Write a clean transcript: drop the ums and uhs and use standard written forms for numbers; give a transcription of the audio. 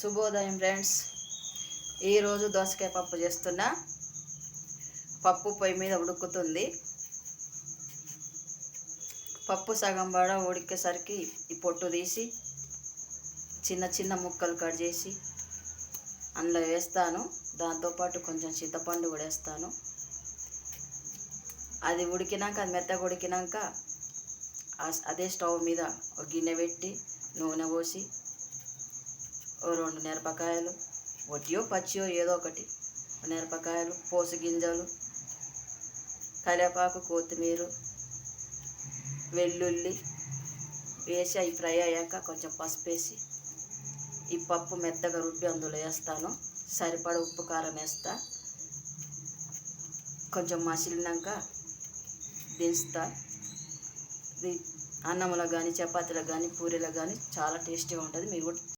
శుభోదయం ఫ్రెండ్స్. ఈరోజు దోసకాయ పప్పు చేస్తున్నా. పప్పు పొయ్యి మీద ఉడుకుతుంది. పప్పు సగం బడ ఉడికేసరికి ఈ పొట్టు తీసి చిన్న చిన్న ముక్కలు కట్ చేసి అందులో వేస్తాను. దాంతోపాటు కొంచెం చింతపండు కూడా వేస్తాను. అది ఉడికినాక, అది మెత్తగా ఉడికినాక అదే స్టవ్ మీద ఒక గిన్నె పెట్టి నూనె పోసి ఓ 2 మిరపకాయలు, వట్టియో పచ్చియో ఏదో ఒకటి, మిరపకాయలు, పోసు గింజలు, కరివేపాకు, కొత్తిమీర, వెల్లుల్లి వేసి అవి ఫ్రై అయ్యాక కొంచెం పసుపు వేసి ఈ పప్పు మెత్తగా రుబ్బి అందులో వేస్తాను. సరిపడ ఉప్పు కారం వేస్తా. కొంచెం మసిలినాక దించుతా. ఇది అన్నంలో కానీ, చపాతీలకు కానీ, పూరీలకు కానీ చాలా టేస్టీగా ఉంటుంది. మీరు